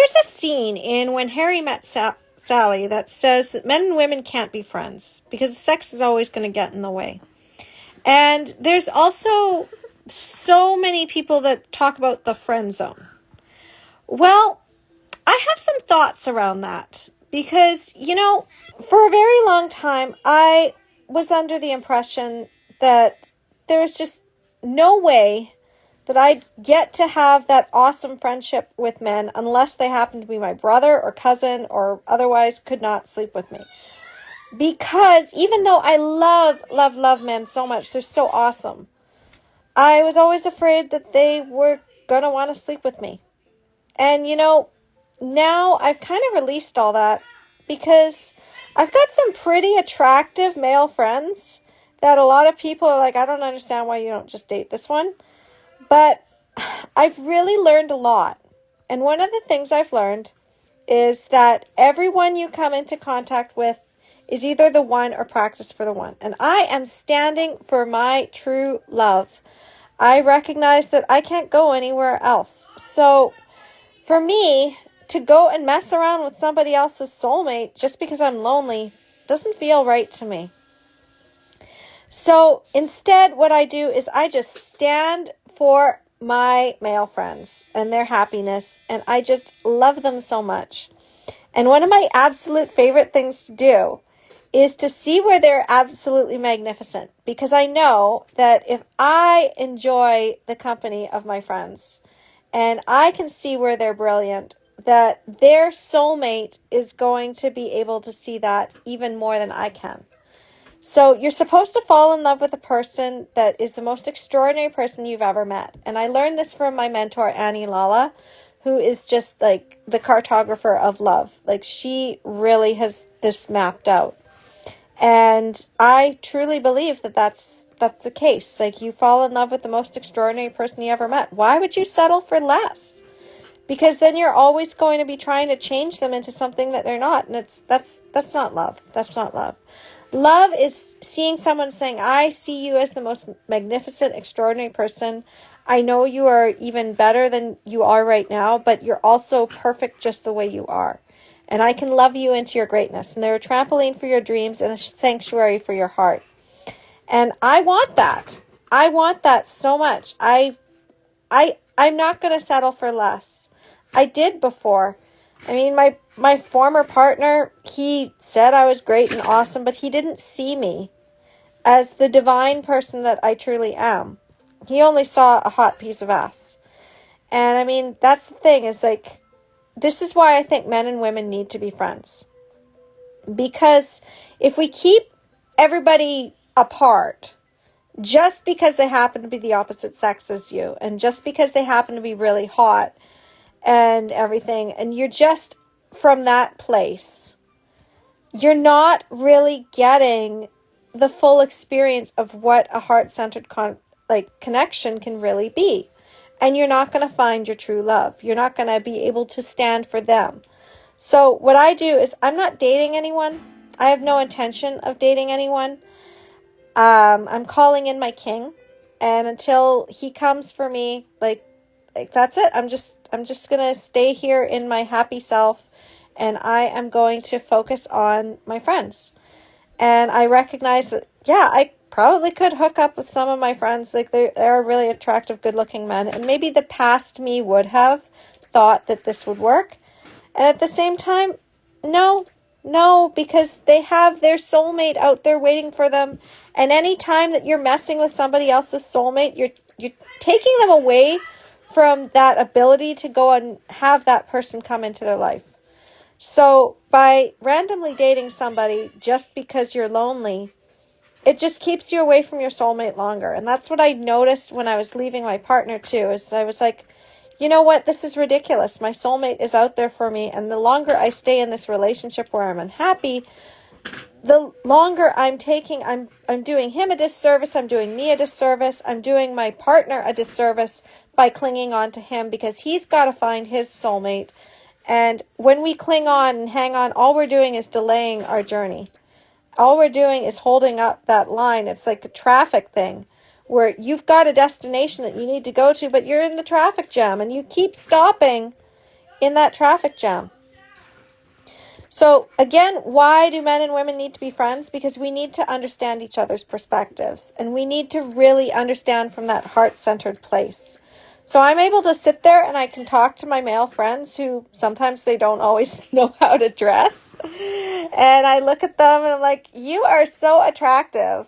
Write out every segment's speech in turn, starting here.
there's a scene in When Harry Met Sally that says that men and women can't be friends because sex is always going to get in the way. And there's also so many people that talk about the friend zone. Well, I have some thoughts around that because, for a very long time, I was under the impression that there was just no way that I'd get to have that awesome friendship with men unless they happened to be my brother or cousin or otherwise could not sleep with me. Because even though I love men so much, they're so awesome, I was always afraid that they were going to want to sleep with me. And, now I've kind of released all that because I've got some pretty attractive male friends that a lot of people are like, I don't understand why you don't just date this one. But I've really learned a lot. And one of the things I've learned is that everyone you come into contact with is either the one or practice for the one. And I am standing for my true love. I recognize that I can't go anywhere else. So for me to go and mess around with somebody else's soulmate just because I'm lonely doesn't feel right to me. So instead, what I do is I just stand for my male friends and their happiness, and I just love them so much. And one of my absolute favorite things to do is to see where they're absolutely magnificent, because I know that if I enjoy the company of my friends and I can see where they're brilliant, that their soulmate is going to be able to see that even more than I can. So you're supposed to fall in love with a person that is the most extraordinary person you've ever met. And I learned this from my mentor, Annie Lala, who is just like the cartographer of love. Like, she really has this mapped out. And I truly believe that that's the case. Like, you fall in love with the most extraordinary person you ever met. Why would you settle for less? Because then you're always going to be trying to change them into something that they're not. And that's not love. That's not love. Love is seeing someone saying, I see you as the most magnificent, extraordinary person. I know you are even better than you are right now, but you're also perfect just the way you are. And I can love you into your greatness. And they're a trampoline for your dreams and a sanctuary for your heart. And I want that. I want that so much. I'm not going to settle for less. I did before. I mean, my former partner, he said I was great and awesome, but he didn't see me as the divine person that I truly am. He only saw a hot piece of ass. And I mean, that's the thing, is like, this is why I think men and women need to be friends. Because if we keep everybody apart just because they happen to be the opposite sex as you, and just because they happen to be really hot and everything, and you're just from that place, you're not really getting the full experience of what a heart-centered connection can really be. And you're not going to find your true love. You're not going to be able to stand for them. So what I do is, I'm not dating anyone. I have no intention of dating anyone. I'm calling in my king, and until he comes for me, like that's it. I'm just going to stay here in my happy self, and I am going to focus on my friends. And I recognize that, yeah, I probably could hook up with some of my friends. Like, they're really attractive, good-looking men. And maybe the past me would have thought that this would work. And at the same time, no, because they have their soulmate out there waiting for them. And any time that you're messing with somebody else's soulmate, you're taking them away from that ability to go and have that person come into their life. So by randomly dating somebody just because you're lonely, it just keeps you away from your soulmate longer. And that's what I noticed when I was leaving my partner too, is I was like, you know what, this is ridiculous. My soulmate is out there for me. And the longer I stay in this relationship where I'm unhappy, the longer I'm doing him a disservice, I'm doing me a disservice, I'm doing my partner a disservice by clinging on to him, because he's got to find his soulmate. And when we cling on and hang on, all we're doing is delaying our journey. All we're doing is holding up that line. It's like a traffic thing where you've got a destination that you need to go to, but you're in the traffic jam and you keep stopping in that traffic jam. So again, why do men and women need to be friends? Because we need to understand each other's perspectives, and we need to really understand from that heart-centered place. So I'm able to sit there and I can talk to my male friends who sometimes they don't always know how to dress. And I look at them and I'm like, you are so attractive.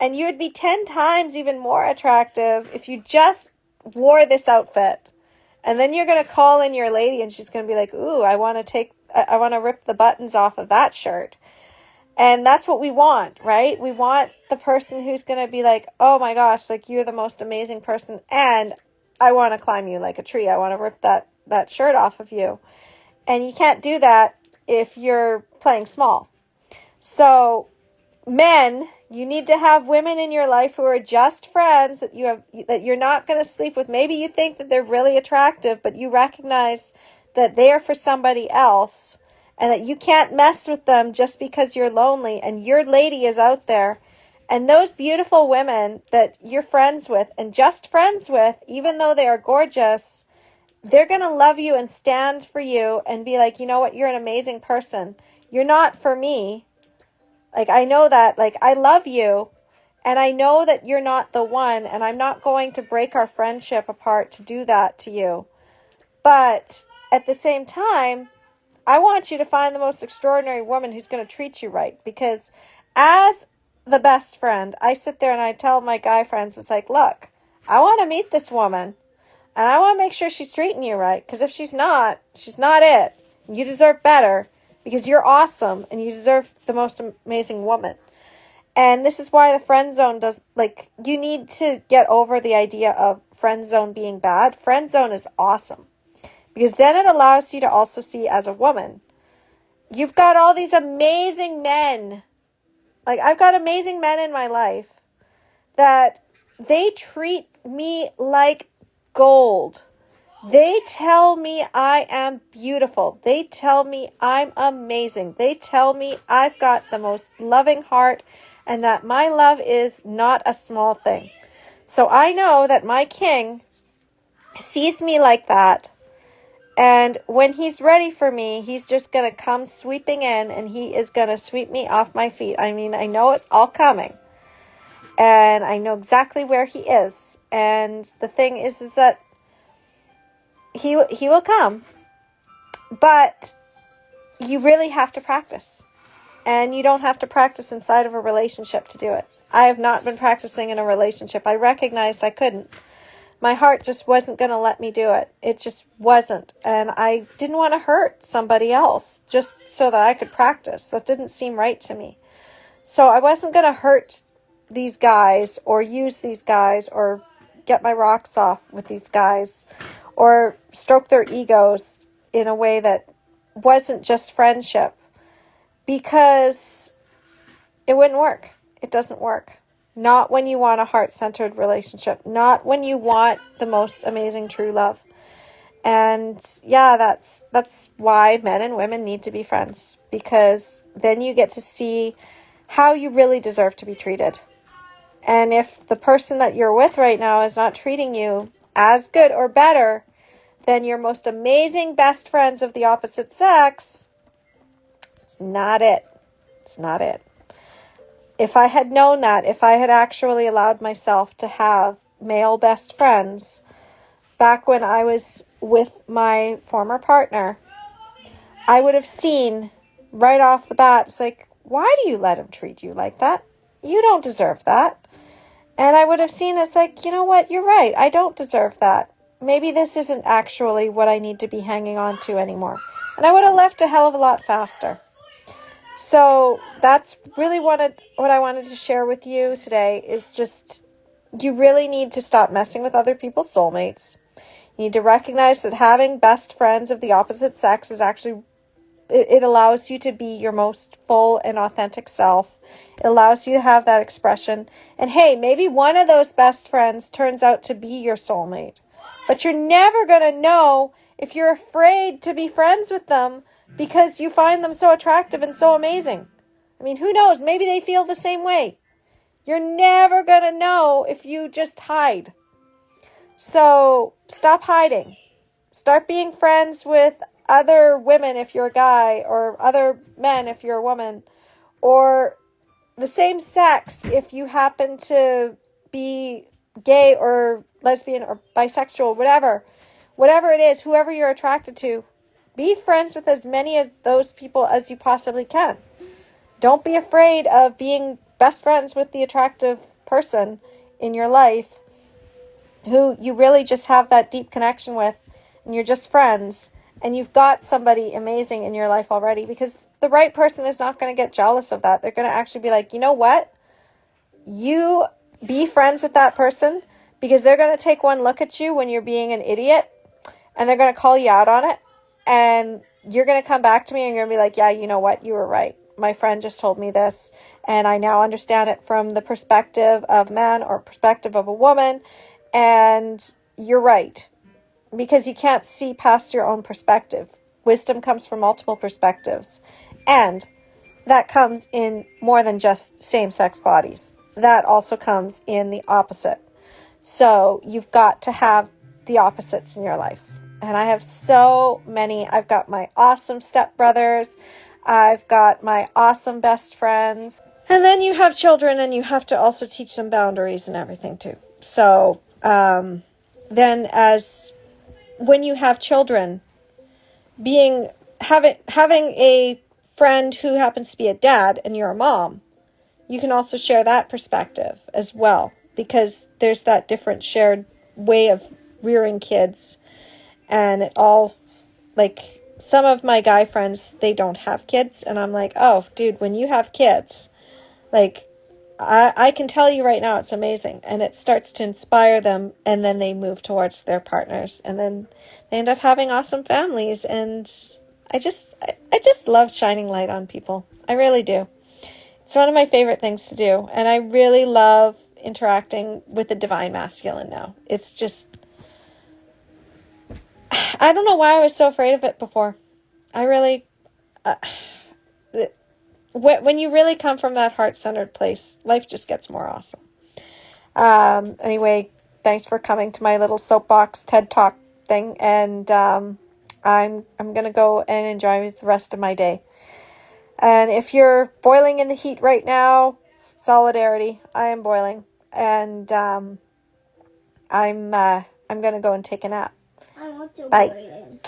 And you would be 10 times even more attractive if you just wore this outfit. And then you're going to call in your lady and she's going to be like, ooh, I want to rip the buttons off of that shirt. And that's what we want, right? We want the person who's going to be like, oh my gosh, like you're the most amazing person. And I want to climb you like a tree. I want to rip that shirt off of you. And you can't do that if you're playing small. So men, you need to have women in your life who are just friends that you're not going to sleep with. Maybe you think that they're really attractive, but you recognize that they are for somebody else and that you can't mess with them just because you're lonely and your lady is out there. And those beautiful women that you're friends with and just friends with, even though they are gorgeous, they're going to love you and stand for you and be like, you know what, you're an amazing person. You're not for me. Like, I know that, like, I love you and I know that you're not the one and I'm not going to break our friendship apart to do that to you. But at the same time, I want you to find the most extraordinary woman who's going to treat you right. Because as the best friend, I sit there and I tell my guy friends, it's like, look, I want to meet this woman and I want to make sure she's treating you right. Because if she's not it. You deserve better because you're awesome and you deserve the most amazing woman. And this is why the friend zone you need to get over the idea of friend zone being bad. Friend zone is awesome because then it allows you to also see as a woman, you've got all these amazing men. Like, I've got amazing men in my life that they treat me like gold. They tell me I am beautiful. They tell me I'm amazing. They tell me I've got the most loving heart and that my love is not a small thing. So I know that my king sees me like that. And when he's ready for me, he's just going to come sweeping in and he is going to sweep me off my feet. I mean, I know it's all coming and I know exactly where he is. And the thing is that he will come, but you really have to practice, and you don't have to practice inside of a relationship to do it. I have not been practicing in a relationship. I recognized I couldn't. My heart just wasn't going to let me do it. It just wasn't. And I didn't want to hurt somebody else just so that I could practice. That didn't seem right to me. So I wasn't going to hurt these guys or use these guys or get my rocks off with these guys or stroke their egos in a way that wasn't just friendship, because it wouldn't work. It doesn't work. Not when you want a heart-centered relationship. Not when you want the most amazing true love. And yeah, that's why men and women need to be friends. Because then you get to see how you really deserve to be treated. And if the person that you're with right now is not treating you as good or better than your most amazing best friends of the opposite sex, it's not it. It's not it. If I had known that, if I had actually allowed myself to have male best friends back when I was with my former partner, I would have seen right off the bat, it's like, why do you let him treat you like that? You don't deserve that. And I would have seen it's like, you know what, you're right, I don't deserve that. Maybe this isn't actually what I need to be hanging on to anymore. And I would have left a hell of a lot faster. So that's really what I wanted to share with you today is just, you really need to stop messing with other people's soulmates. You need to recognize that having best friends of the opposite sex is actually, it allows you to be your most full and authentic self. It allows you to have that expression. And hey, maybe one of those best friends turns out to be your soulmate. But you're never going to know if you're afraid to be friends with them because you find them so attractive and so amazing. I mean, who knows? Maybe they feel the same way. You're never going to know if you just hide. So stop hiding. Start being friends with other women if you're a guy, or other men if you're a woman, or the same sex if you happen to be gay or lesbian or bisexual, whatever it is, whoever you're attracted to, be friends with as many of those people as you possibly can. Don't be afraid of being best friends with the attractive person in your life who you really just have that deep connection with, and you're just friends, and you've got somebody amazing in your life already, because the right person is not going to get jealous of that. They're going to actually be like, you know what? You be friends with that person, because they're going to take one look at you when you're being an idiot, and they're going to call you out on it, and you're going to come back to me and you're going to be like, yeah, you know what? You were right. My friend just told me this, and I now understand it from the perspective of man or perspective of a woman, and you're right, because you can't see past your own perspective. Wisdom comes from multiple perspectives, and that comes in more than just same-sex bodies. That also comes in the opposite. So you've got to have the opposites in your life. And I have so many. I've got my awesome stepbrothers. I've got my awesome best friends. And then you have children, and you have to also teach them boundaries and everything too. So then when you have children, having a friend who happens to be a dad and you're a mom, you can also share that perspective as well, because there's that different shared way of rearing kids. And it all, like, some of my guy friends, they don't have kids, and I'm like, oh dude, when you have kids, like, I can tell you right now, it's amazing, and it starts to inspire them, and then they move towards their partners, and then they end up having awesome families. And I just love shining light on people. I really do. It's one of my favorite things to do, and I really love interacting with the divine masculine now. It's just, I don't know why I was so afraid of it before. I really, when you really come from that heart-centered place, life just gets more awesome. Anyway, thanks for coming to my little soapbox TED Talk thing, and I'm gonna go and enjoy the rest of my day. And if you're boiling in the heat right now, solidarity. I am boiling, and I'm gonna go and take a nap. I want to Bye. boil in.